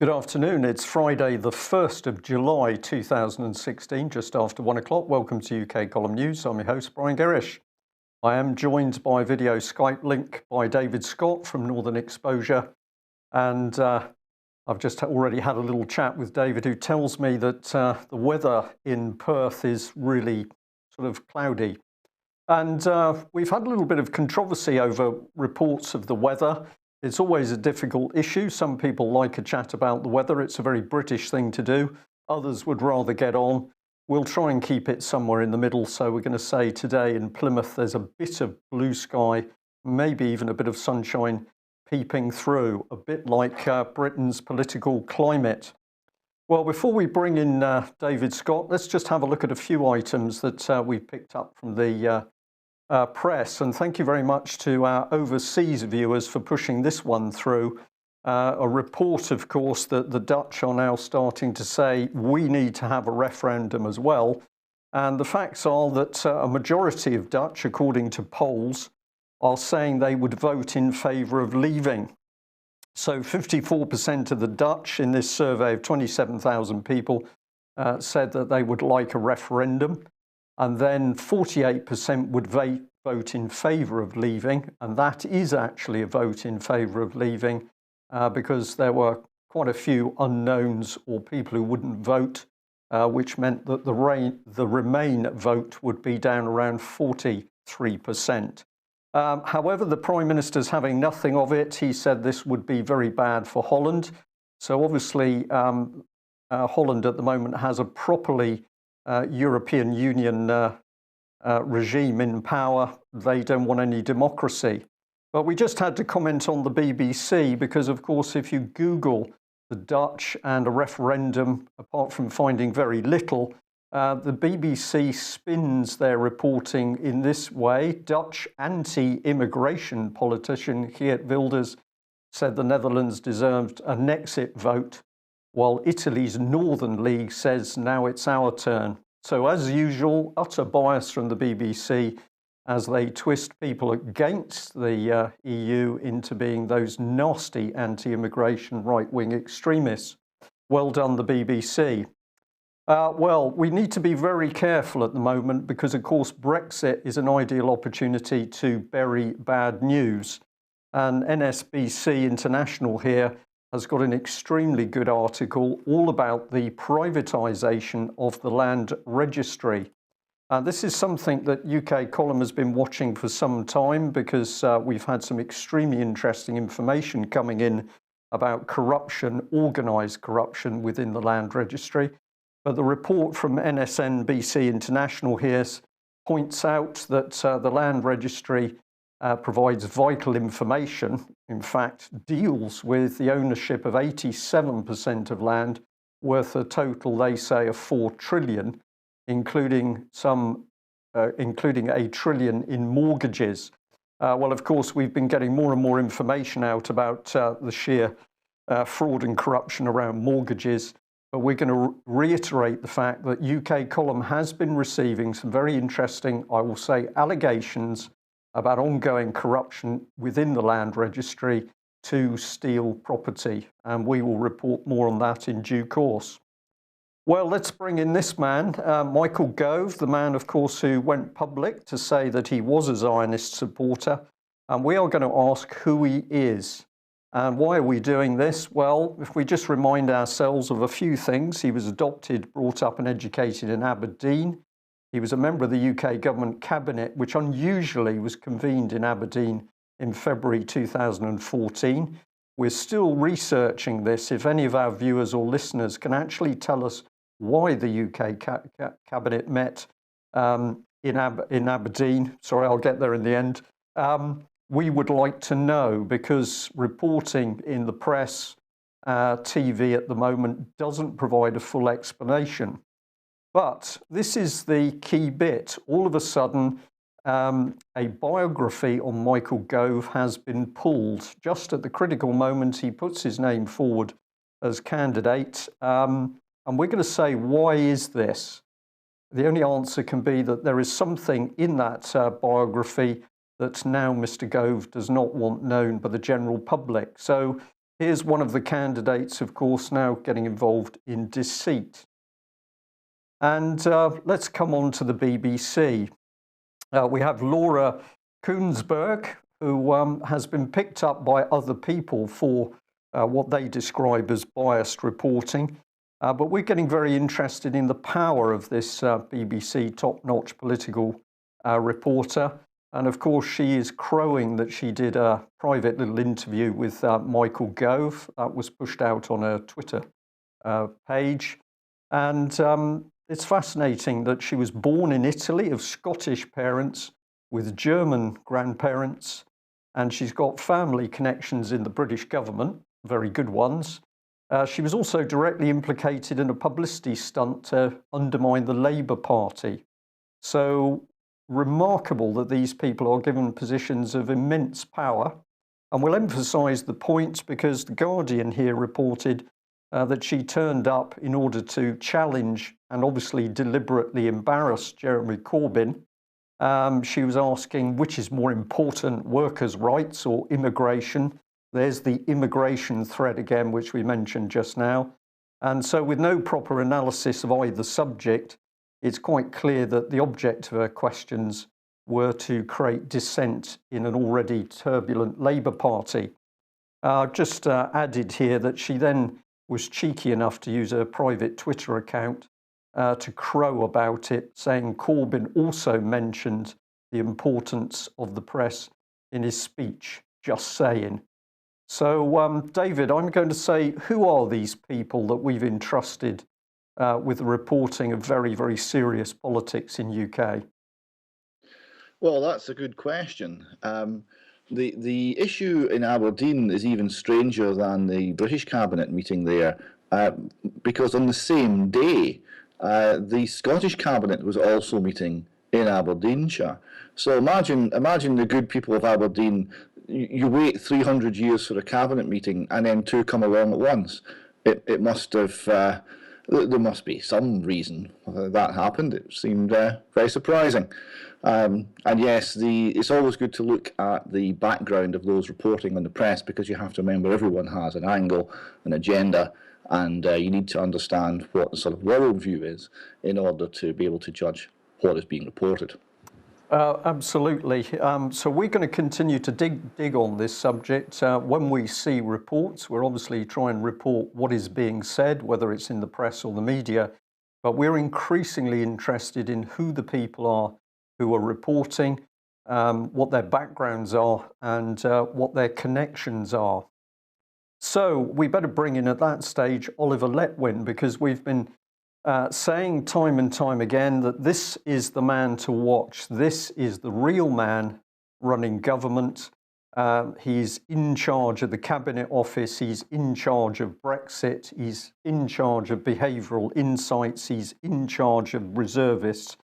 Good afternoon. It's Friday, the 1st of July 2016, just after 1 o'clock. Welcome to UK Column News. I'm your host, Brian Gerrish. I am joined by video Skype link by David Scott from Northern Exposure. And I've just already had a little chat with David, who tells me that the weather in Perth is really sort of cloudy. And we've had a little bit of controversy over reports of the weather. It's always a difficult issue. Some people like a chat about the weather. It's a very British thing to do. Others would rather get on. We'll try and keep it somewhere in the middle. So we're going to say today in Plymouth, there's a bit of blue sky, maybe even a bit of sunshine peeping through, a bit like Britain's political climate. Well, before we bring in David Scott, let's just have a look at a few items that we picked up from the press, and thank you very much to our overseas viewers for pushing this one through. A report, of course, that the Dutch are now starting to say we need to have a referendum as well. And the facts are that a majority of Dutch, according to polls, are saying they would vote in favour of leaving. So 54% of the Dutch in this survey of 27,000 people said that they would like a referendum. And then 48% would vote in favour of leaving, and that is actually a vote in favour of leaving because there were quite a few unknowns or people who wouldn't vote, which meant that the Remain vote would be down around 43%. However, the Prime Minister's having nothing of it. He said this would be very bad for Holland. So obviously Holland at the moment has a properly European Union regime in power. They don't want any democracy. But we just had to comment on the BBC because, of course, if you Google the Dutch and a referendum, apart from finding very little, the BBC spins their reporting in this way. Dutch anti-immigration politician Geert Wilders said the Netherlands deserved a Dexit vote, while Italy's Northern League says now it's our turn. So as usual, utter bias from the BBC as they twist people against the EU into being those nasty anti-immigration right-wing extremists. Well done, the BBC. Well, we need to be very careful at the moment because, of course, Brexit is an ideal opportunity to bury bad news. And NSBC International here has got an extremely good article all about the privatisation of the Land Registry. This is something that UK Column has been watching for some time because we've had some extremely interesting information coming in about corruption, organised corruption within the Land Registry. But the report from NSNBC International here points out that the Land Registry provides vital information, in fact, deals with the ownership of 87% of land worth a total, they say, of 4 trillion, including a trillion in mortgages. Well, of course, we've been getting more and more information out about the sheer fraud and corruption around mortgages. But we're going to reiterate the fact that UK Column has been receiving some very interesting, I will say, allegations about ongoing corruption within the Land Registry to steal property. And we will report more on that in due course. Well, let's bring in this man, Michael Gove, the man, of course, who went public to say that he was a Zionist supporter. And we are going to ask who he is. And why are we doing this? Well, if we just remind ourselves of a few things, he was adopted, brought up and educated in Aberdeen. He was a member of the UK government cabinet, which unusually was convened in Aberdeen in February 2014. We're still researching this. If any of our viewers or listeners can actually tell us why the UK cabinet met in Aberdeen, sorry, I'll get there in the end, we would like to know, because reporting in the press, TV at the moment doesn't provide a full explanation. But this is the key bit. All of a sudden, a biography on Michael Gove has been pulled. Just at the critical moment, he puts his name forward as candidate. And we're going to say, why is this? The only answer can be that there is something in that biography that now Mr. Gove does not want known by the general public. So Here's one of the candidates, of course, now getting involved in deceit. And let's come on to the BBC. We have Laura Kuenssberg, who has been picked up by other people for what they describe as biased reporting. But we're getting very interested in the power of this BBC top-notch political reporter. And of course, she is crowing that she did a private little interview with Michael Gove. That was pushed out on her Twitter page. And it's fascinating that she was born in Italy of Scottish parents with German grandparents, and she's got family connections in the British government, very good ones. She was also directly implicated in a publicity stunt to undermine the Labour Party. So remarkable that these people are given positions of immense power. And we'll emphasise the point because The Guardian here reported that she turned up in order to challenge and obviously deliberately embarrass Jeremy Corbyn. She was asking which is more important, workers' rights or immigration. There's the immigration thread again, which we mentioned just now. And so with no proper analysis of either subject, it's quite clear that the object of her questions were to create dissent in an already turbulent Labour Party. Just added here that she then was cheeky enough to use her private Twitter account to crow about it, saying Corbyn also mentioned the importance of the press in his speech, just saying. So, David, I'm going to say, who are these people that we've entrusted with the reporting of very, very serious politics in UK? Well, that's a good question. The issue in Aberdeen is even stranger than the British Cabinet meeting there, because on the same day, the Scottish Cabinet was also meeting in Aberdeenshire. So imagine the good people of Aberdeen. You wait 300 years for a cabinet meeting, and then two come along at once. It must have. There must be some reason that happened. It seemed very surprising. And yes, it's always good to look at the background of those reporting on the press, because you have to remember everyone has an angle, an agenda, and you need to understand what the sort of worldview is in order to be able to judge what is being reported. Absolutely. So we're going to continue to dig on this subject. When we see reports, we're obviously trying to report what is being said, whether it's in the press or the media, but we're increasingly interested in who the people are who are reporting, what their backgrounds are, and what their connections are. So we better bring in at that stage Oliver Letwin, because we've been saying time and time again that this is the man to watch. This is the real man running government. He's in charge of the Cabinet Office. He's in charge of Brexit. He's in charge of behavioural insights. He's in charge of reservists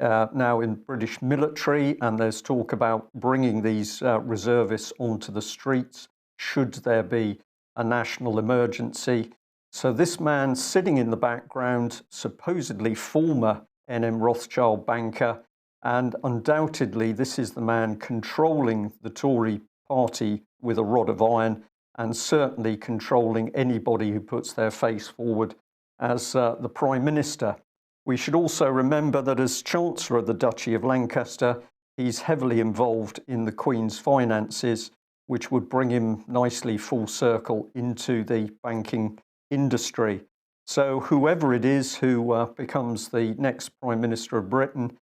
now in British military. And there's talk about bringing these reservists onto the streets should there be a national emergency. So this man sitting in the background, supposedly former NM Rothschild banker, and undoubtedly this is the man controlling the Tory party with a rod of iron, and certainly controlling anybody who puts their face forward as the Prime Minister. We should also remember that as Chancellor of the Duchy of Lancaster, he's heavily involved in the Queen's finances, which would bring him nicely full circle into the banking industry. So whoever it is who becomes the next Prime Minister of Britain,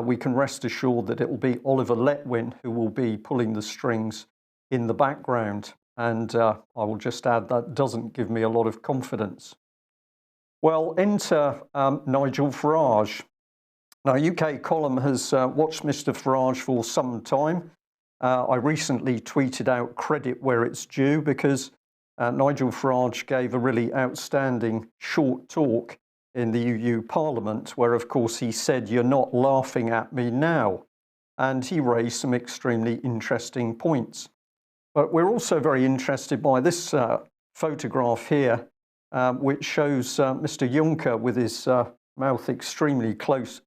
we can rest assured that it will be Oliver Letwin who will be pulling the strings in the background. And I will just add that doesn't give me a lot of confidence. Well, enter Nigel Farage. Now, UK Column has watched Mr. Farage for some time. I recently tweeted out credit where it's due, because Nigel Farage gave a really outstanding short talk in the EU Parliament, where, of course, he said, "You're not laughing at me now." And he raised some extremely interesting points. But we're also very interested by this photograph here, which shows Mr. Juncker with his mouth extremely close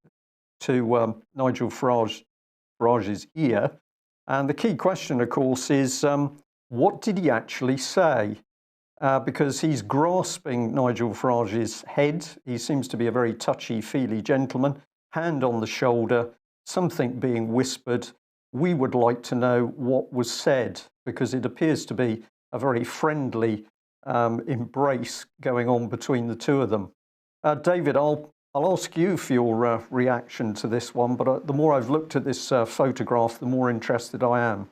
to Nigel Farage's ear. And the key question, of course, is what did he actually say? because he's grasping Nigel Farage's head. He seems to be a very touchy-feely gentleman, hand on the shoulder, something being whispered. We would like to know what was said, because it appears to be a very friendly embrace going on between the two of them. David, I'll ask you for your reaction to this one, but the more I've looked at this photograph, the more interested I am.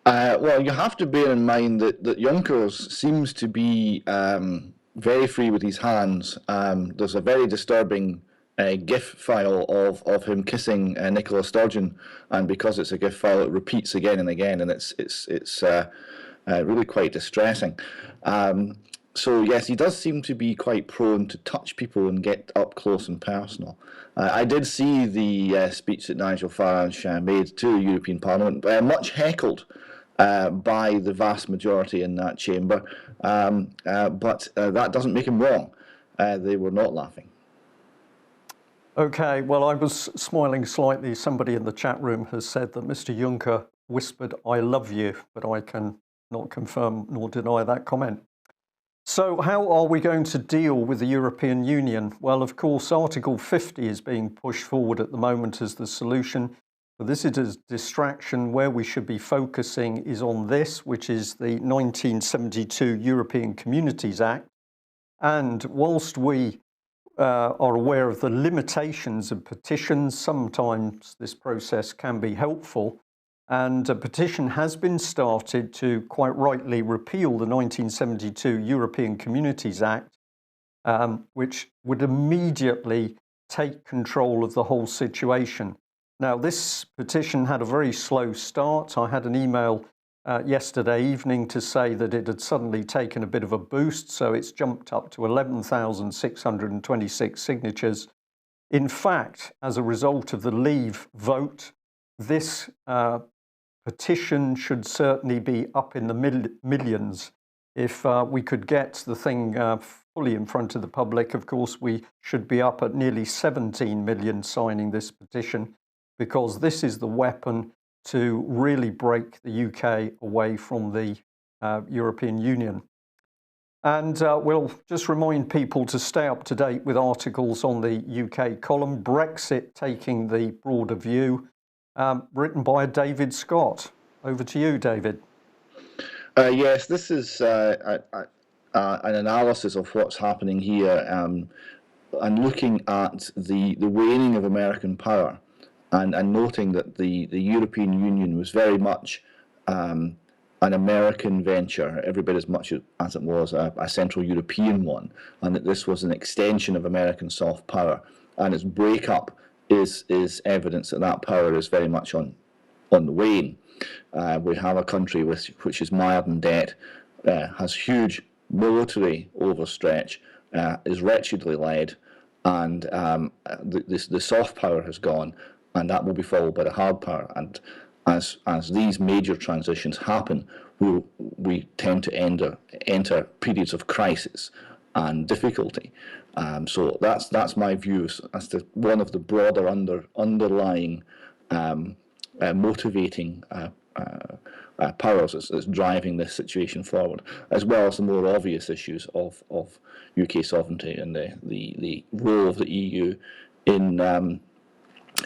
Well, you have to bear in mind that Juncker seems to be very free with his hands. There's a very disturbing GIF file of him kissing Nicola Sturgeon, and because it's a GIF file, it repeats again and again, and it's really quite distressing. So yes, he does seem to be quite prone to touch people and get up close and personal. I did see the speech that Nigel Farage made to the European Parliament, much heckled by the vast majority in that chamber, but that doesn't make him wrong. They were not laughing. Okay, well, I was smiling slightly. Somebody in the chat room has said that Mr. Juncker whispered, "I love you," but I can not confirm nor deny that comment. So how are we going to deal with the European Union? Well, of course, Article 50 is being pushed forward at the moment as the solution. But this is a distraction. Where we should be focusing is on this, which is the 1972 European Communities Act. And whilst we are aware of the limitations of petitions, sometimes this process can be helpful. And a petition has been started to quite rightly repeal the 1972 European Communities Act, which would immediately take control of the whole situation. Now, this petition had a very slow start. I had an email yesterday evening to say that it had suddenly taken a bit of a boost, so it's jumped up to 11,626 signatures. In fact, as a result of the Leave vote, this petition should certainly be up in the millions. If we could get the thing fully in front of the public, of course, we should be up at nearly 17 million signing this petition, because this is the weapon to really break the UK away from the European Union. And we'll just remind people to stay up to date with articles on the UK column, Brexit Taking the Broader View, written by David Scott. Over to you, David. Yes, this is an analysis of what's happening here, and looking at the waning of American power, and noting that the European Union was very much an American venture, every bit as much as it was a Central European one, and that this was an extension of American soft power, and its breakup is evidence that that power is very much on the wane. We have a country which is mired in debt, has huge military overstretch, is wretchedly led, and the soft power has gone, and that will be followed by the hard power. And as these major transitions happen, we tend to enter periods of crisis and difficulty. So that's my view as to one of the broader underlying motivating powers that's driving this situation forward, as well as the more obvious issues of UK sovereignty and the role of the EU in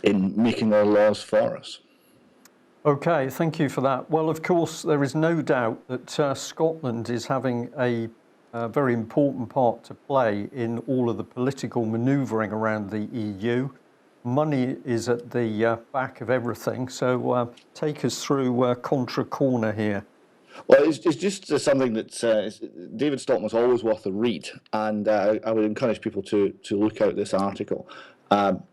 making our laws for us. Okay, thank you for that. Well, of course, there is no doubt that Scotland is having a very important part to play in all of the political manoeuvring around the EU. Money is at the back of everything, so take us through Contra Corner here. Well, it's just something that David Stockton was always worth a read, and I would encourage people to look out this article.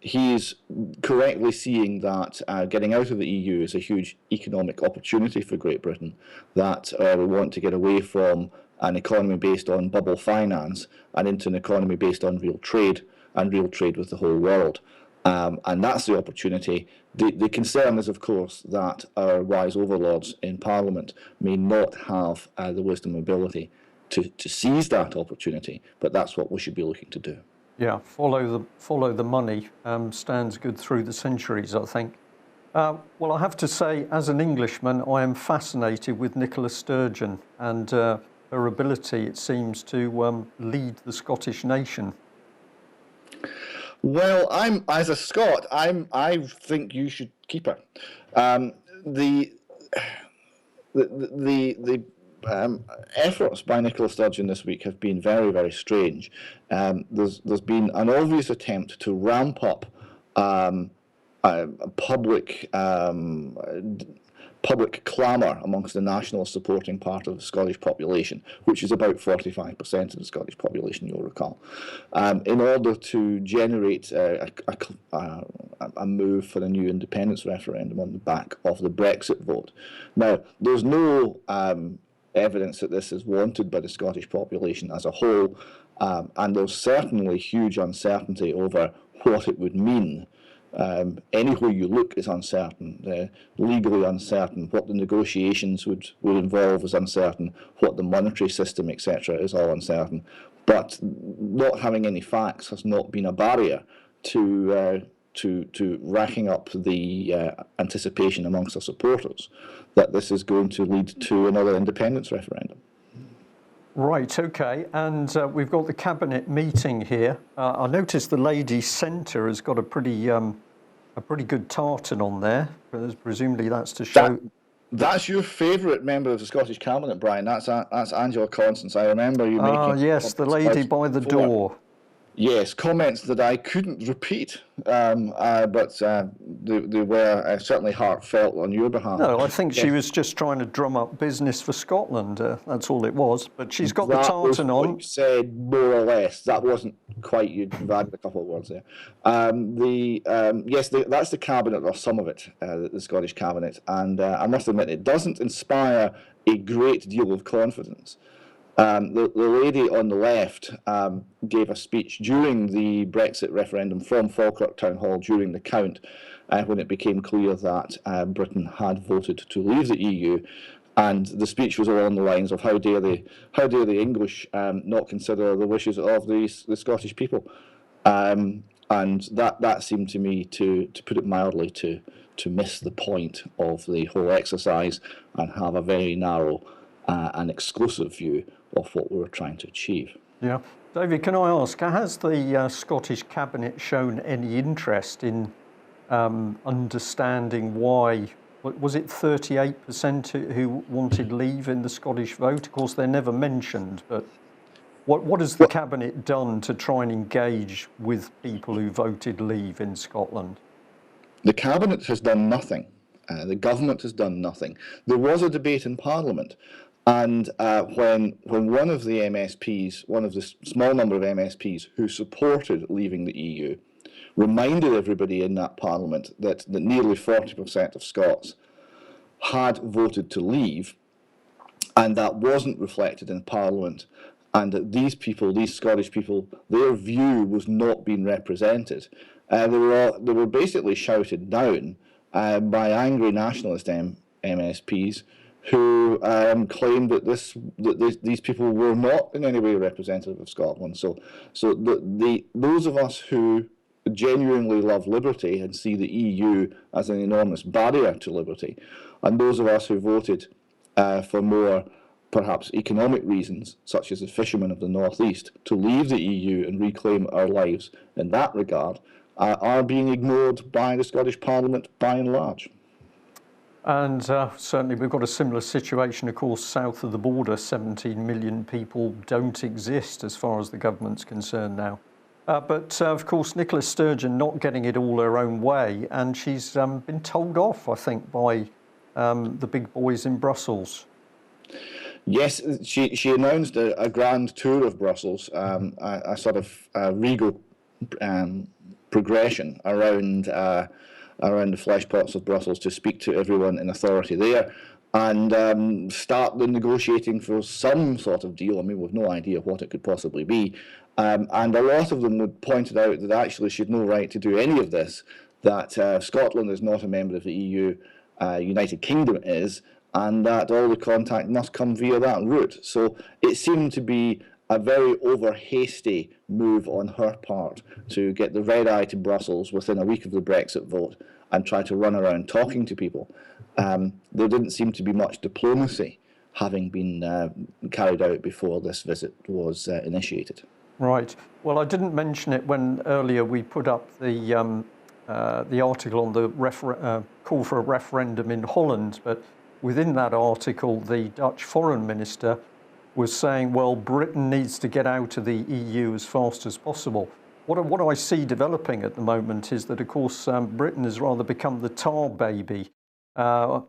He is correctly seeing that getting out of the EU is a huge economic opportunity for Great Britain, that we want to get away from an economy based on bubble finance and into an economy based on real trade, and real trade with the whole world. And that's the opportunity. The concern is, of course, that our wise overlords in Parliament may not have the wisdom and ability to seize that opportunity, but that's what we should be looking to do. Yeah, follow the money stands good through the centuries, I think. Well, I have to say, as an Englishman, I am fascinated with Nicola Sturgeon, and her ability, it seems, to lead the Scottish nation? Well, as a Scot, I think you should keep her. The efforts by Nicola Sturgeon this week have been very, very strange. There's been an obvious attempt to ramp up public clamour amongst the national supporting part of the Scottish population, which is about 45% of the Scottish population, you'll recall, in order to generate a move for a new independence referendum on the back of the Brexit vote. Now, there's no evidence that this is wanted by the Scottish population as a whole, and there's certainly huge uncertainty over what it would mean. Anywhere you look is uncertain, legally uncertain. What the negotiations would involve is uncertain. What the monetary system, etc., is all uncertain. But not having any facts has not been a barrier to racking up the anticipation amongst our supporters that this is going to lead to another independence referendum. Right, okay, and we've got the cabinet meeting here. I noticed the lady centre has got a pretty good tartan on there. Presumably that's to show. That's your favourite member of the Scottish cabinet, Brian. That's Angela Constance. I remember you making. Ah, yes, the lady by the door. Yes, comments that I couldn't repeat, but they were certainly heartfelt on your behalf. No, I think she was just trying to drum up business for Scotland. That's all it was. But she's got the tartan on. What you said more or less. That wasn't quite. You'd added a couple of words there. Yes, that's the cabinet, or some of it, the Scottish cabinet, and I must admit it doesn't inspire a great deal of confidence. The lady on the left gave a speech during the Brexit referendum from Falkirk Town Hall during the count, when it became clear that Britain had voted to leave the EU, and the speech was along the lines of how dare the English not consider the wishes of the Scottish people, and that seemed to me, to put it mildly, to miss the point of the whole exercise and have a very narrow and exclusive view of what we were trying to achieve. Yeah. David, can I ask, has the Scottish Cabinet shown any interest in understanding why, was it 38% who wanted leave in the Scottish vote? Of course, they're never mentioned, but what has the Cabinet done to try and engage with people who voted leave in Scotland? The Cabinet has done nothing. The government has done nothing. There was a debate in Parliament, and when one of the MSPs, one of the small number of MSPs who supported leaving the EU, reminded everybody in that Parliament that nearly 40% of Scots had voted to leave, and that wasn't reflected in Parliament, and that these people, these Scottish people, their view was not being represented. They were basically shouted down by angry nationalist MSPs who claimed that these people were not in any way representative of Scotland. So those of us who genuinely love liberty and see the EU as an enormous barrier to liberty, and those of us who voted for more perhaps economic reasons, such as the fishermen of the North East, to leave the EU and reclaim our lives in that regard, are being ignored by the Scottish Parliament by and large. And certainly we've got a similar situation, of course, south of the border. 17 million people don't exist as far as the government's concerned now. But of course, Nicola Sturgeon not getting it all her own way, and she's been told off, I think, by the big boys in Brussels. Yes, she announced a grand tour of Brussels, a sort of regal progression around the flesh pots of Brussels to speak to everyone in authority there and start the negotiating for some sort of deal. I mean, we've no idea what it could possibly be. And a lot of them would pointed out that actually she had no right to do any of this, that Scotland is not a member of the EU, United Kingdom is, and that all the contact must come via that route. So it seemed to be a very over-hasty move on her part to get the red eye to Brussels within a week of the Brexit vote and try to run around talking to people. There didn't seem to be much diplomacy having been carried out before this visit was initiated. Right. Well, I didn't mention it when earlier we put up the article on the call for a referendum in Holland, but within that article, the Dutch foreign minister was saying, well, Britain needs to get out of the EU as fast as possible. What I see developing at the moment is that, of course, Britain has rather become the tar baby.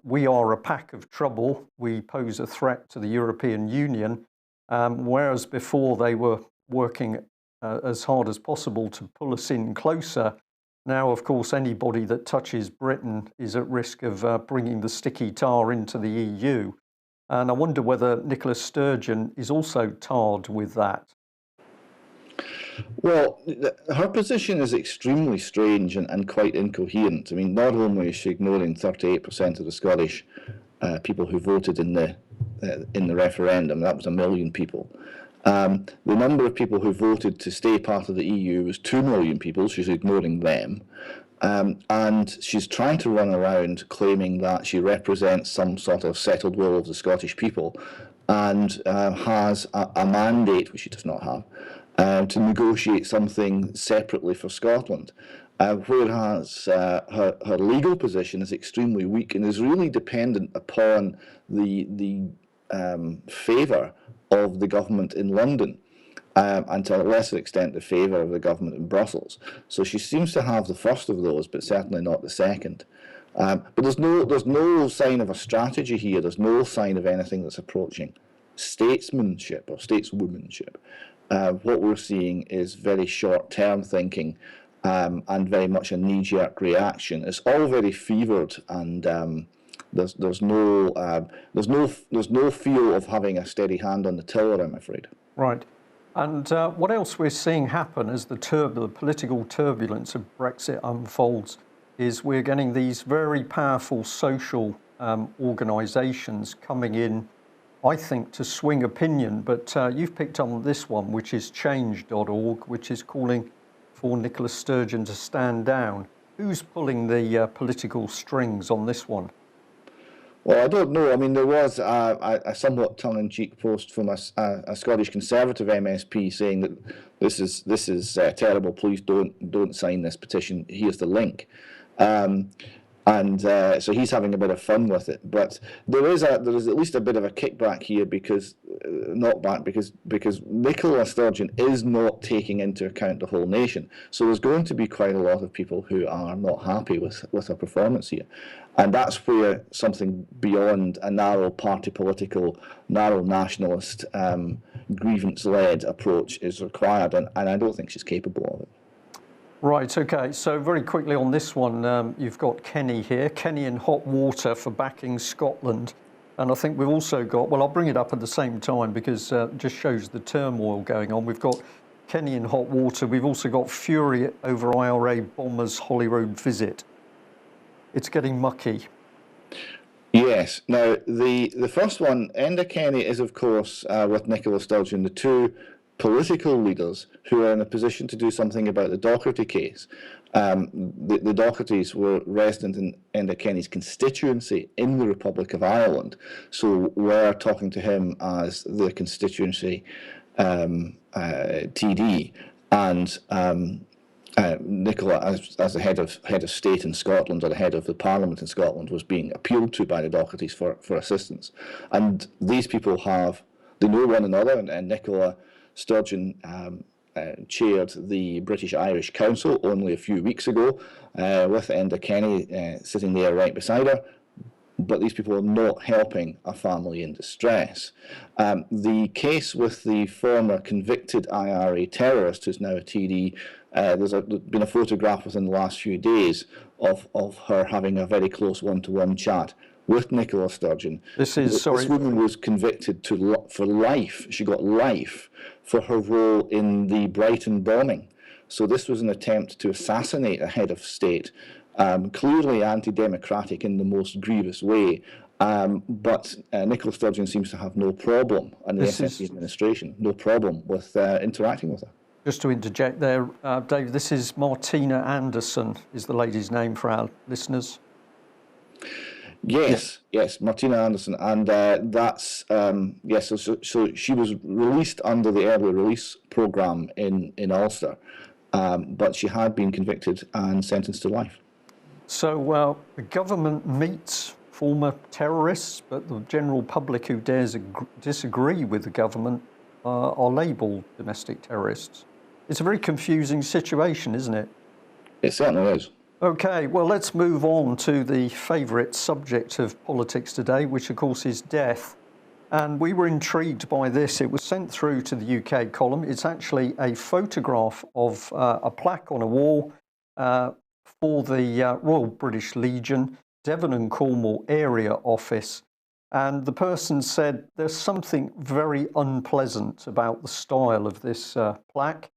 We are a pack of trouble. We pose a threat to the European Union, whereas before they were working as hard as possible to pull us in closer. Now, of course, anybody that touches Britain is at risk of bringing the sticky tar into the EU. And I wonder whether Nicola Sturgeon is also tarred with that. Well, her position is extremely strange and quite incoherent. I mean, not only is she ignoring 38% of the Scottish people who voted in the referendum, that was 1 million people. The number of people who voted to stay part of the EU was 2 million people. She's ignoring them. And she's trying to run around claiming that she represents some sort of settled will of the Scottish people and has a mandate, which she does not have, to negotiate something separately for Scotland. Whereas her legal position is extremely weak and is really dependent upon the favour of the government in London, and to a lesser extent the favour of the government in Brussels. So she seems to have the first of those, but certainly not the second. But there's no sign of a strategy here. There's no sign of anything that's approaching statesmanship or stateswomanship. What we're seeing is very short-term thinking and very much a knee-jerk reaction. It's all very fevered, and there's no feel of having a steady hand on the tiller, I'm afraid. Right. And what else we're seeing happen as the political turbulence of Brexit unfolds is we're getting these very powerful social organisations coming in, I think, to swing opinion. But you've picked on this one, which is change.org, which is calling for Nicola Sturgeon to stand down. Who's pulling the political strings on this one? Well, I don't know. I mean, there was a somewhat tongue-in-cheek post from a Scottish Conservative MSP saying that this is terrible. Please don't sign this petition. Here's the link, so he's having a bit of fun with it. But there is at least a bit of a kickback here because Nicola Sturgeon is not taking into account the whole nation. So there's going to be quite a lot of people who are not happy with her performance here. And that's where something beyond a narrow party political, narrow nationalist, grievance-led approach is required, and I don't think she's capable of it. Right, okay, so very quickly on this one, you've got Kenny here, Kenny in hot water for backing Scotland. And I think we've also got, well, I'll bring it up at the same time because it just shows the turmoil going on. We've got Kenny in hot water. We've also got fury over IRA bombers' Holyrood visit. It's getting mucky. Yes. Now, the first one, Enda Kenny, is, of course, with Nicola Sturgeon, the two political leaders who are in a position to do something about the Docherty case. The Dochertys were resident in Enda Kenny's constituency in the Republic of Ireland, so we're talking to him as the constituency TD, and Nicola, as the head of state in Scotland, or the head of the Parliament in Scotland, was being appealed to by the Dochertys for assistance. And these people they know one another, and Nicola Sturgeon chaired the British-Irish Council only a few weeks ago, with Enda Kenny sitting there right beside her. But these people are not helping a family in distress. The case with the former convicted IRA terrorist, who's now a TD, there's been a photograph within the last few days of her having a very close one-to-one chat with Nicola Sturgeon. This woman was convicted for life. She got life for her role in the Brighton bombing. So this was an attempt to assassinate a head of state, clearly anti-democratic in the most grievous way. But Nicola Sturgeon seems to have no problem, and the SNP administration, no problem with interacting with her. Just to interject there, Dave, this is Martina Anderson, is the lady's name for our listeners. Yes, yes, Martina Anderson, and that's yes. So she was released under the early release program in Ulster, but she had been convicted and sentenced to life. So the government meets former terrorists, but the general public who dares disagree with the government are labelled domestic terrorists. It's a very confusing situation, isn't it? It certainly is. Okay, well, let's move on to the favourite subject of politics today, which of course is death. And we were intrigued by this. It was sent through to the UK column. It's actually a photograph of a plaque on a wall for the Royal British Legion, Devon and Cornwall Area Office. And the person said there's something very unpleasant about the style of this plaque.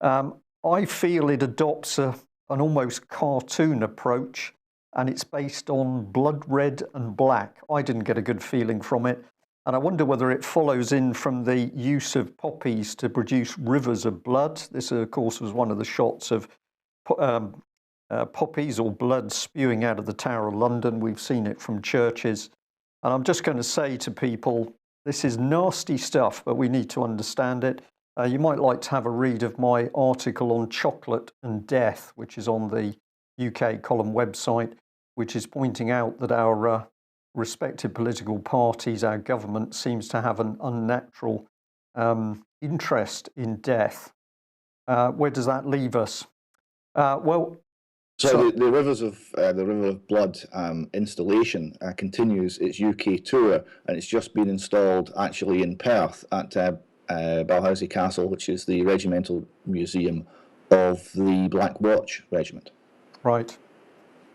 I feel it adopts an almost cartoon approach, and it's based on blood red and black. I didn't get a good feeling from it. And I wonder whether it follows in from the use of poppies to produce rivers of blood. This, of course, was one of the shots of poppies or blood spewing out of the Tower of London. We've seen it from churches. And I'm just going to say to people, this is nasty stuff, but we need to understand it. You might like to have a read of my article on chocolate and death, which is on the UK column website, which is pointing out that our respective political parties, our government, seems to have an unnatural interest in death. Where does that leave us? So the Rivers of the River of Blood installation continues its UK tour, and it's just been installed actually in Perth at Balhousie Castle, which is the regimental museum of the Black Watch Regiment. Right.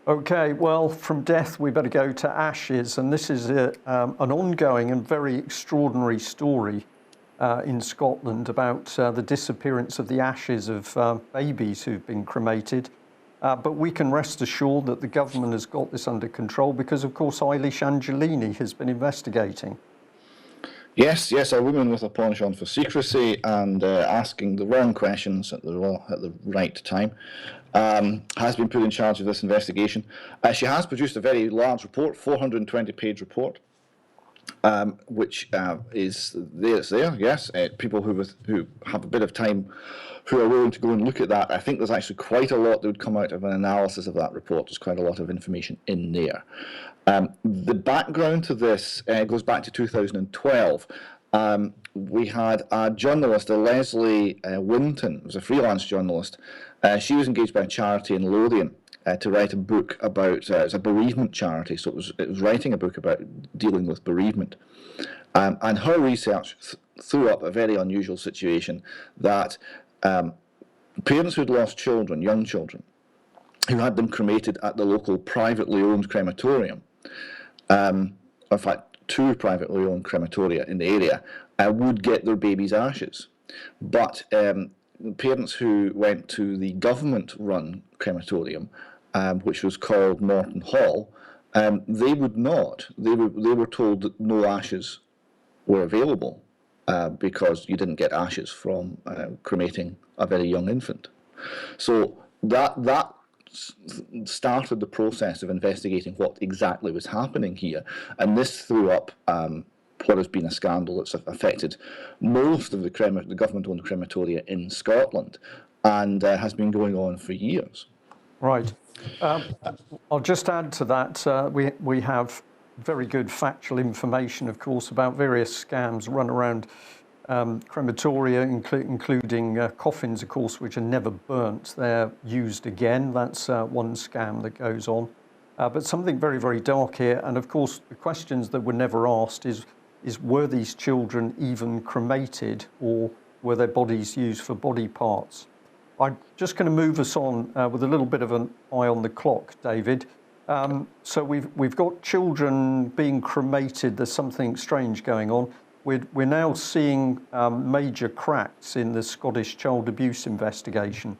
Okay, well, from death we better go to ashes, and this is an ongoing and very extraordinary story in Scotland about the disappearance of the ashes of babies who've been cremated. But we can rest assured that the government has got this under control because, of course, Eilish Angelini has been investigating. Yes, a woman with a penchant for secrecy and asking the wrong questions at the right time has been put in charge of this investigation. She has produced a very large report, 420-page report, which is there. Yes, people who have a bit of time, who are willing to go and look at that. I think there's actually quite a lot that would come out of an analysis of that report. There's quite a lot of information in there. The background to this goes back to 2012. We had a journalist, Leslie Winton, who was a freelance journalist. She was engaged by a charity in Lothian to write a book about, it's a bereavement charity, so it was writing a book about dealing with bereavement. And her research threw up a very unusual situation that parents who'd lost children, young children, who had them cremated at the local privately owned crematorium, in fact, 2 privately owned crematoria in the area, would get their babies' ashes. But parents who went to the government-run crematorium, which was called Morton Hall, they would not. They were told that no ashes were available because you didn't get ashes from cremating a very young infant. So that started the process of investigating what exactly was happening here, and this threw up what has been a scandal that's affected most of the government-owned crematoria in Scotland, and has been going on for years. Right. I'll just add to that. We have very good factual information, of course, about various scams run around crematoria, including coffins, of course, which are never burnt. They're used again. That's one scam that goes on. But something very, very dark here. And of course, the questions that were never asked is were these children even cremated, or were their bodies used for body parts? I'm just going to move us on with a little bit of an eye on the clock, David. So we've got children being cremated. There's something strange going on. We're now seeing major cracks in the Scottish child abuse investigation.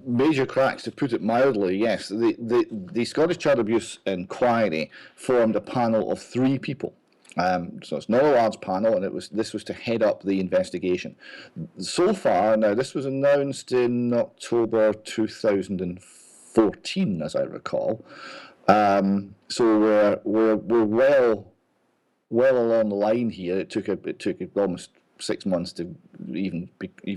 Major cracks, to put it mildly, yes. The Scottish Child Abuse Inquiry formed a panel of 3 people. So it's not a large panel, and this was to head up the investigation. So far, now this was announced in October 2014, as I recall. So we're well along the line here. It took almost 6 months to even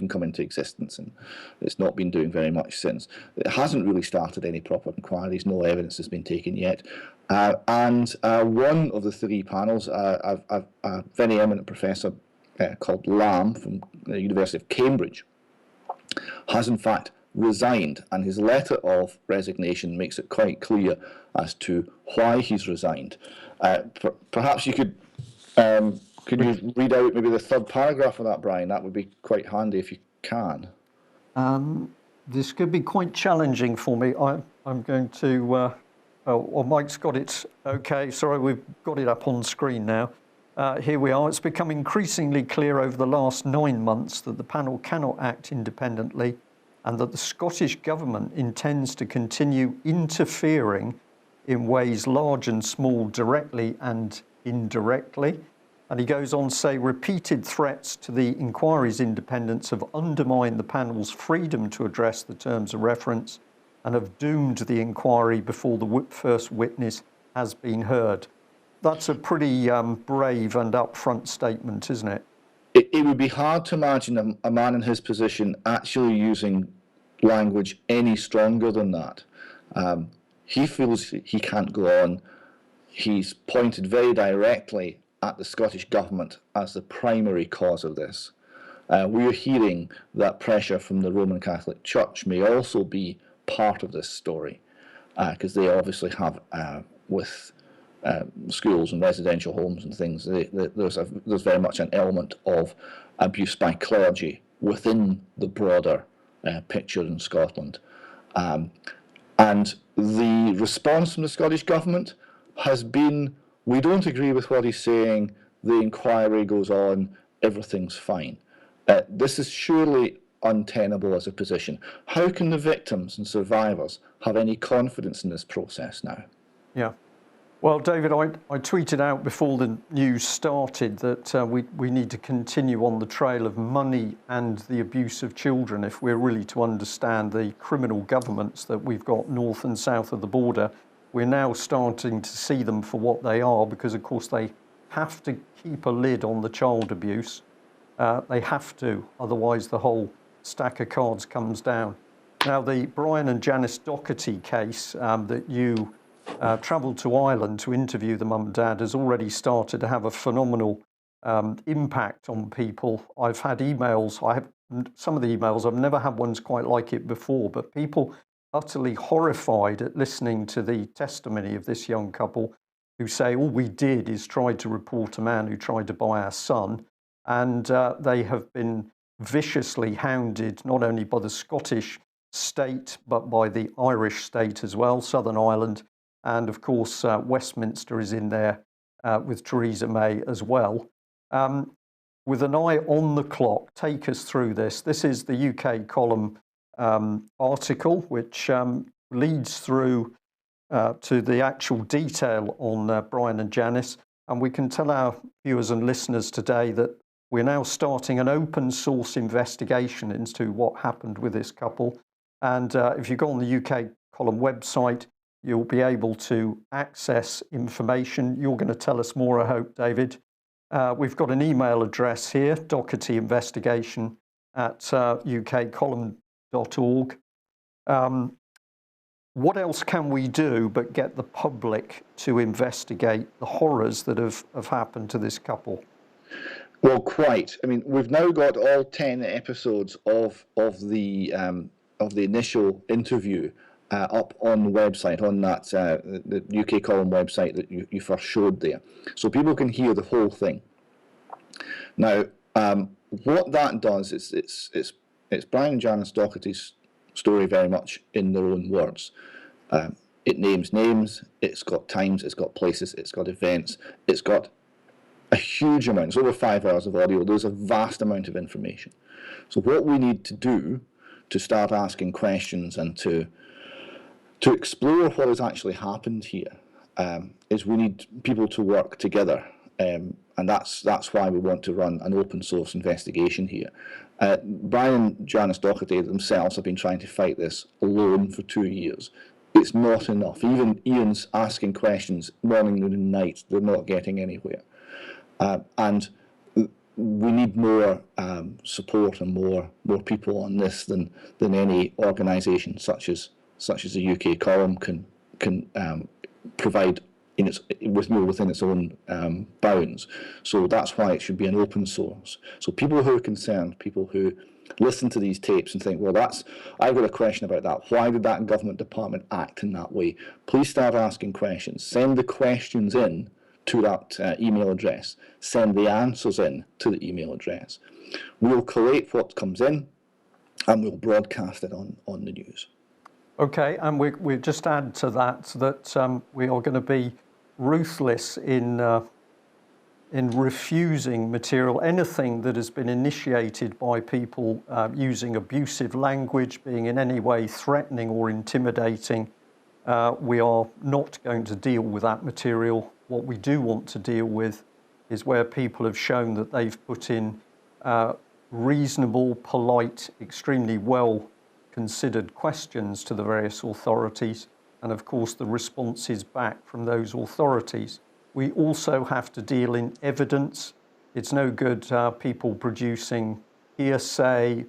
come into existence, and it's not been doing very much since. It hasn't really started any proper inquiries. No evidence has been taken yet. And one of the three panels, a very eminent professor called Lamb from the University of Cambridge, has in fact resigned, and his letter of resignation makes it quite clear as to why he's resigned. Perhaps you could you read out maybe the third paragraph of that, Brian? That would be quite handy if you can. This could be quite challenging for me. I'm going to, well, Mike's got it. Okay, sorry, we've got it up on screen now. Here we are. It's become increasingly clear over the last 9 months that the panel cannot act independently and that the Scottish Government intends to continue interfering in ways large and small, directly and indirectly. And he goes on to say repeated threats to the inquiry's independence have undermined the panel's freedom to address the terms of reference and have doomed the inquiry before the first witness has been heard. That's a pretty brave and upfront statement, isn't it? It would be hard to imagine a man in his position actually using language any stronger than that. He feels he can't go on. He's pointed very directly at the Scottish Government as the primary cause of this. We're hearing that pressure from the Roman Catholic Church may also be part of this story, because they obviously have, with schools and residential homes and things, there's very much an element of abuse by clergy within the broader picture in Scotland. And the response from the Scottish Government has been, we don't agree with what he's saying, the inquiry goes on, everything's fine. This is surely untenable as a position. How can the victims and survivors have any confidence in this process now? Yeah. Well, David, I tweeted out before the news started that we need to continue on the trail of money and the abuse of children if we're really to understand the criminal governments that we've got north and south of the border. We're now starting to see them for what they are, because, of course, they have to keep a lid on the child abuse. They have to, otherwise the whole stack of cards comes down. Now, the Brian and Janice Docherty case that you travelled to Ireland to interview the mum and dad has already started to have a phenomenal impact on people. I've had emails, some of the emails, I've never had ones quite like it before, but people utterly horrified at listening to the testimony of this young couple who say, all we did is try to report a man who tried to buy our son, and they have been viciously hounded not only by the Scottish state but by the Irish state as well, Southern Ireland, and of course Westminster is in there with Theresa May as well. With an eye on the clock, take us through this. This is the ukcolumn article, which leads through to the actual detail on Brian and Janice. And we can tell our viewers and listeners today that we're now starting an open source investigation into what happened with this couple. And if you go on the ukcolumn website, you'll be able to access information. You're going to tell us more, I hope, David. We've got an email address here, dochertyinvestigation@ukcolumn.org. What else can we do but get the public to investigate the horrors that have happened to this couple? Well, quite. I mean, we've now got all 10 episodes of the initial interview up on the website, on that the ukcolumn website that you first showed there, so people can hear the whole thing. Now, what that does is it's Brian and Janice Docherty's story very much in their own words. It names names, it's got times, it's got places, it's got events, it's got a huge amount. It's over 5 hours of audio. There's a vast amount of information. So what we need to do to start asking questions and to explore what has actually happened here is we need people to work together, and that's why we want to run an open source investigation here. Brian and Janice Docherty themselves have been trying to fight this alone for 2 years. it's not enough. Even Ian's asking questions morning, noon and night, they're not getting anywhere. And we need more support and more people on this than any organisation such as the ukcolumn can provide within its own bounds. So that's why it should be an open source. So people who are concerned, people who listen to these tapes and think, well, I've got a question about that. Why did that government department act in that way? Please start asking questions. Send the questions in to that email address. Send the answers in to the email address. We'll collate what comes in and we'll broadcast it on the news. Okay, and we just add to that we are going to be ruthless in refusing material, anything that has been initiated by people using abusive language, being in any way threatening or intimidating. We are not going to deal with that material. What we do want to deal with is where people have shown that they've put in reasonable, polite, extremely well considered questions to the various authorities, and of course the responses back from those authorities. We also have to deal in evidence. It's no good people producing hearsay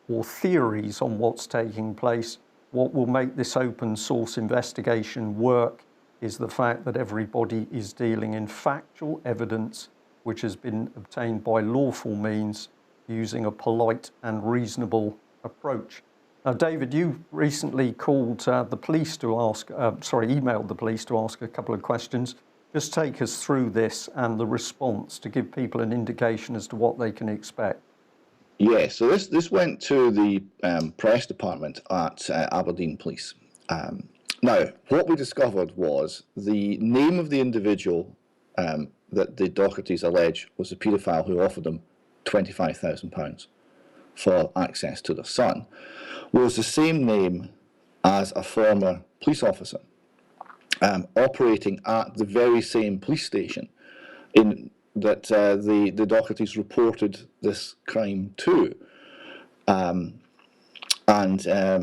or theories on what's taking place. What will make this open source investigation work is the fact that everybody is dealing in factual evidence which has been obtained by lawful means using a polite and reasonable approach. Now, David, you recently called the police to ask, emailed the police to ask a couple of questions. Just take us through this and the response to give people an indication as to what they can expect. Yeah, so this went to the press department at Aberdeen Police. Now, what we discovered was the name of the individual that the Dochertys allege was a paedophile who offered them £25,000 for access to their son was the same name as a former police officer operating at the very same police station that the Dochertys reported this crime to.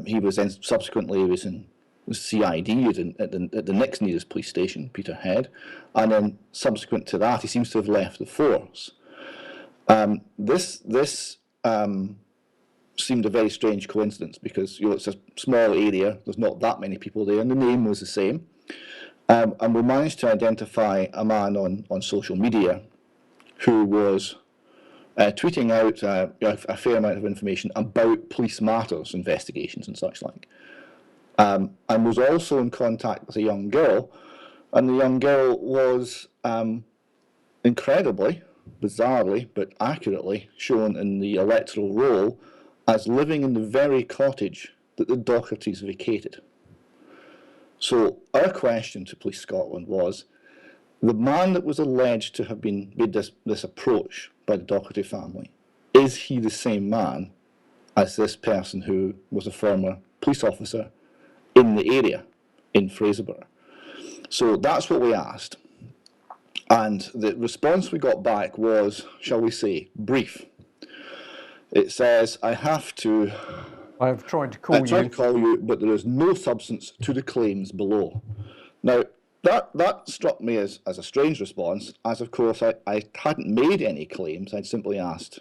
He was then subsequently was CID'd at the next nearest police station, Peterhead, and then subsequent to that he seems to have left the force. This seemed a very strange coincidence because it's a small area, there's not that many people there, and the name was the same. And we managed to identify a man on social media who was tweeting out a fair amount of information about police matters, investigations and such like. And was also in contact with a young girl, and the young girl was incredibly, bizarrely, but accurately shown in the electoral roll as living in the very cottage that the Dochertys vacated. So our question to Police Scotland was, the man that was alleged to have been made this approach by the Docherty family, is he the same man as this person who was a former police officer in the area, in Fraserburgh? So that's what we asked. And the response we got back was, shall we say, brief. It says, I have I've tried to call you, but there is no substance to the claims below. Now, that struck me as a strange response, as of course I hadn't made any claims. I'd simply asked,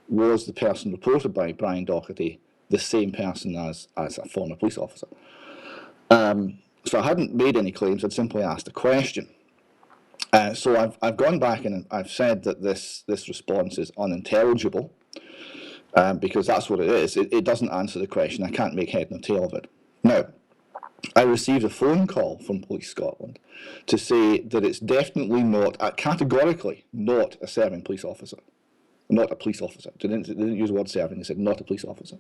was the person reported by Brian Docherty the same person as a former police officer? So I hadn't made any claims, I'd simply asked a question. So I've gone back and I've said that this response is unintelligible, because that's what it is. It doesn't answer the question. I can't make head nor tail of it. Now, I received a phone call from Police Scotland to say that it's definitely not, categorically not a serving police officer. Not a police officer. They didn't use the word serving, they said not a police officer.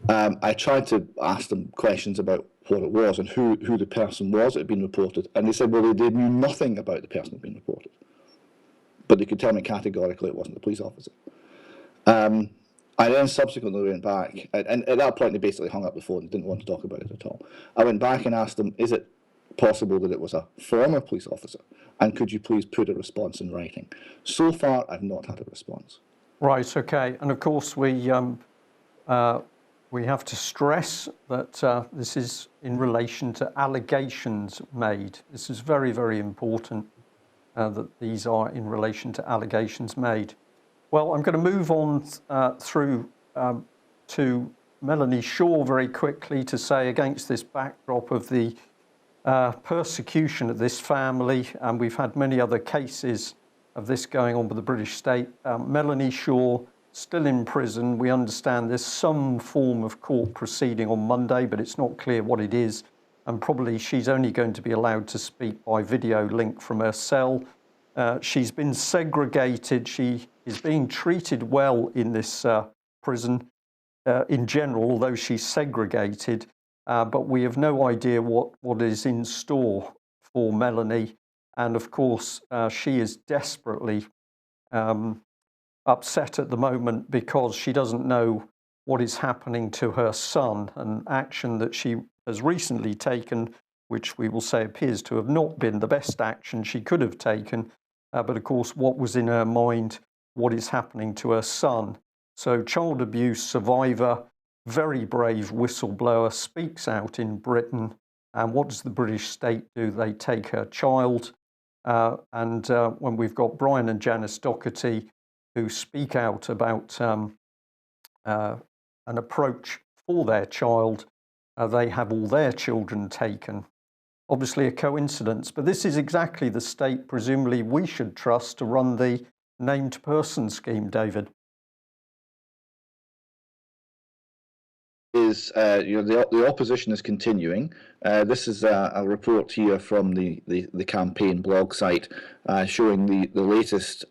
I tried to ask them questions about what it was and who the person was that had been reported, and they said, well, they knew nothing about the person that had been reported. But they could tell me categorically it wasn't a police officer. I then subsequently went back, and at that point they basically hung up the phone and didn't want to talk about it at all. I went back and asked them, is it possible that it was a former police officer? And could you please put a response in writing? So far, I've not had a response. Right, okay. And of course, we We have to stress that this is in relation to allegations made. This is very, very important that these are in relation to allegations made. Well, I'm going to move on through to Melanie Shaw very quickly to say, against this backdrop of the persecution of this family, and we've had many other cases of this going on with the British state. Melanie Shaw, still in prison. We understand there's some form of court proceeding on Monday, but it's not clear what it is. And probably she's only going to be allowed to speak by video link from her cell. She's been segregated. She is being treated well in this prison in general, although she's segregated. But we have no idea what is in store for Melanie. And of course, she is desperately upset at the moment because she doesn't know what is happening to her son, an action that she has recently taken, which we will say appears to have not been the best action she could have taken. But of course, what was in her mind, what is happening to her son. So child abuse survivor, very brave whistleblower, speaks out in Britain. And what does the British state do? They take her child. And when we've got Brian and Janice Docherty, who speak out about an approach for their child, they have all their children taken. Obviously a coincidence, but this is exactly the state presumably we should trust to run the named person scheme, David. The opposition is continuing. This is a report here from the campaign blog site showing the latest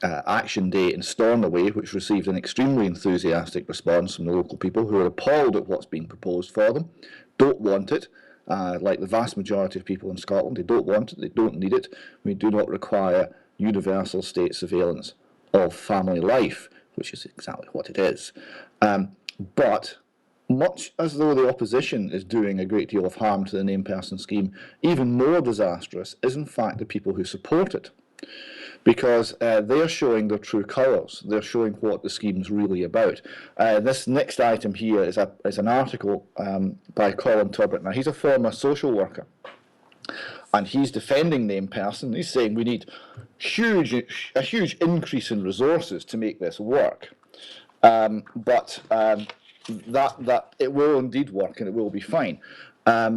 action day in Stornoway, which received an extremely enthusiastic response from the local people who are appalled at what's being proposed for them, don't want it. Like the vast majority of people in Scotland, they don't want it, they don't need it. We do not require universal state surveillance of family life, which is exactly what it is. But much as though the opposition is doing a great deal of harm to the named person scheme, even more disastrous is in fact the people who support it. Because they're showing their true colours. They're showing what the scheme's really about. This next item here is an article by Colin Turbett. Now, he's a former social worker, and he's defending named person. He's saying we need a huge increase in resources to make this work. But that it will indeed work, and it will be fine.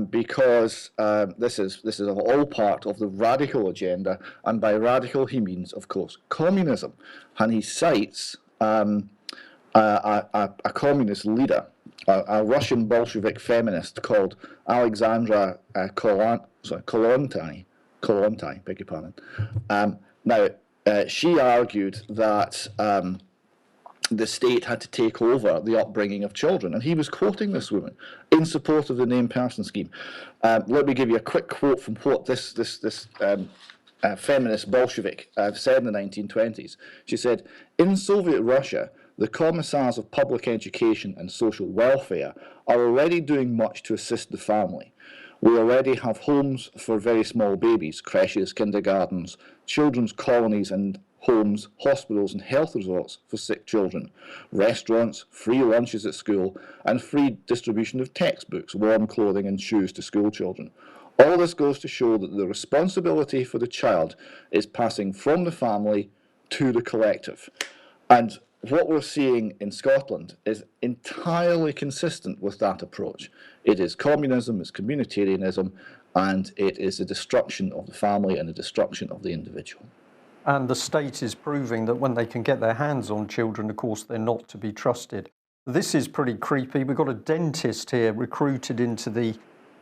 Because this is all part of the radical agenda, and by radical he means, of course, communism. And he cites a communist leader, a Russian Bolshevik feminist called Alexandra Kollontai, beg your pardon. Now, she argued that the state had to take over the upbringing of children. And he was quoting this woman in support of the named person scheme. Let me give you a quick quote from what this feminist Bolshevik said in the 1920s. She said, "In Soviet Russia, the commissars of public education and social welfare are already doing much to assist the family. We already have homes for very small babies, creches, kindergartens, children's colonies and homes, hospitals and health resorts for sick children, restaurants, free lunches at school, and free distribution of textbooks, warm clothing and shoes to school children. All this goes to show that the responsibility for the child is passing from the family to the collective." And what we're seeing in Scotland is entirely consistent with that approach. It is communism, it's communitarianism, and it is the destruction of the family and the destruction of the individual. And the state is proving that when they can get their hands on children, of course, they're not to be trusted. This is pretty creepy. We've got a dentist here recruited into the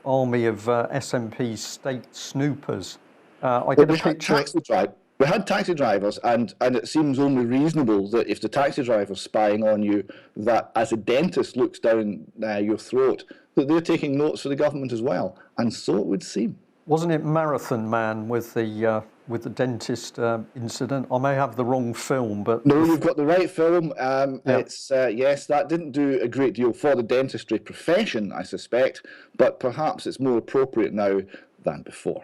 army of SNP's state snoopers. I get a picture. We had taxi drivers, and it seems only reasonable that if the taxi driver's spying on you, that as a dentist looks down your throat, that they're taking notes for the government as well. And so it would seem. Wasn't it Marathon Man with the dentist incident? I may have the wrong film, but no, you've got the right film. It's yes, that didn't do a great deal for the dentistry profession, I suspect, but perhaps it's more appropriate now than before.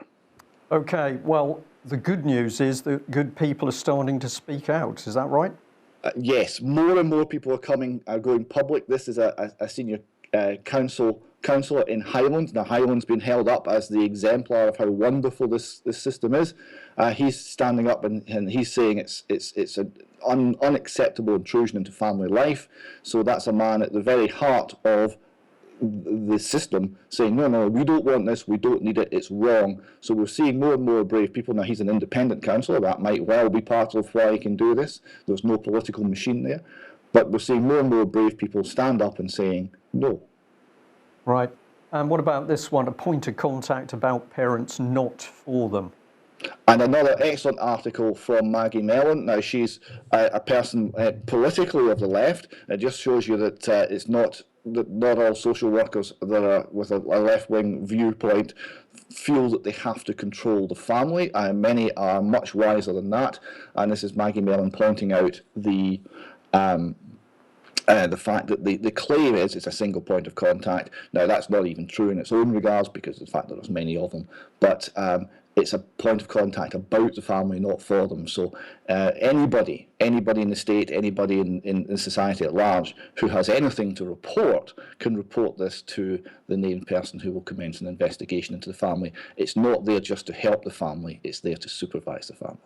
Okay, well, the good news is that good people are starting to speak out. Is that right? Yes, more and more people are going public. This is a senior councillor in Highlands. Now, Highlands been held up as the exemplar of how wonderful this system is. He's standing up and he's saying it's an unacceptable intrusion into family life. So that's a man at the very heart of the system saying, no, we don't want this, we don't need it, it's wrong. So we're seeing more and more brave people. Now, he's an independent councillor, that might well be part of why he can do this. There's no political machine there. But we're seeing more and more brave people stand up and saying no. Right. And what about this one, a point of contact about parents not for them? And another excellent article from Maggie Mellon. Now, she's a person politically of the left. It just shows you that it's not all social workers that are with a left-wing viewpoint feel that they have to control the family. Many are much wiser than that. And this is Maggie Mellon pointing out the fact that the claim is it's a single point of contact. Now, that's not even true in its own regards because of the fact that there's many of them. But it's a point of contact about the family, not for them. So anybody in the state, anybody in society at large who has anything to report can report this to the named person who will commence an investigation into the family. It's not there just to help the family, it's there to supervise the family.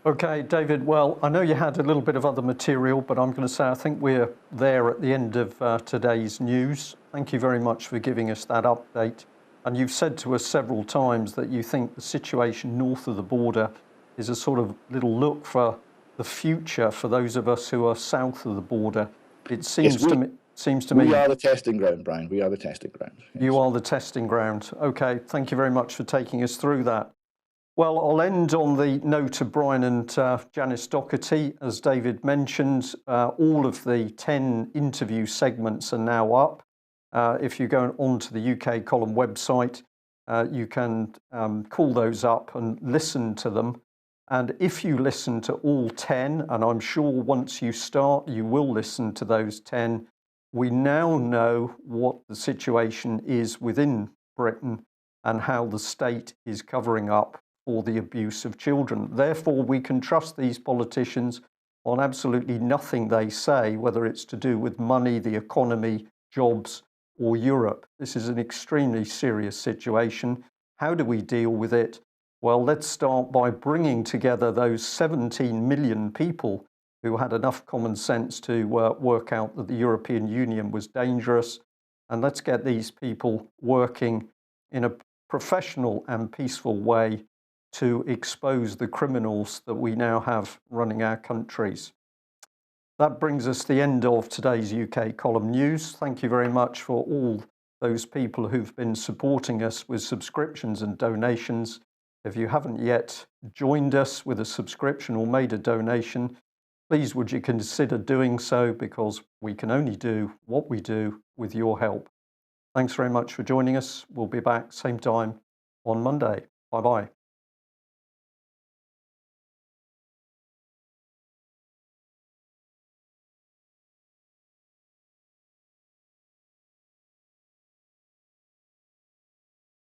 Okay, David, well, I know you had a little bit of other material, but I'm going to say I think we're there at the end of today's news. Thank you very much for giving us that update. And you've said to us several times that you think the situation north of the border is a sort of little look for the future for those of us who are south of the border. It seems to me... We are the testing ground, Brian. We are the testing ground. Yes. You are the testing ground. Okay, thank you very much for taking us through that. Well, I'll end on the note of Brian and Janice Docherty. As David mentioned, all of the 10 interview segments are now up. If you go onto the UK Column website, you can call those up and listen to them. And if you listen to all 10, and I'm sure once you start, you will listen to those 10, we now know what the situation is within Britain and how the state is covering up for the abuse of children. Therefore, we can trust these politicians on absolutely nothing they say, whether it's to do with money, the economy, jobs, or Europe. This is an extremely serious situation. How do we deal with it? Well, let's start by bringing together those 17 million people who had enough common sense to work out that the European Union was dangerous. And let's get these people working in a professional and peaceful way to expose the criminals that we now have running our countries. That brings us to the end of today's UK Column News. Thank you very much for all those people who've been supporting us with subscriptions and donations. If you haven't yet joined us with a subscription or made a donation, please would you consider doing so, because we can only do what we do with your help. Thanks very much for joining us. We'll be back same time on Monday. Bye-bye.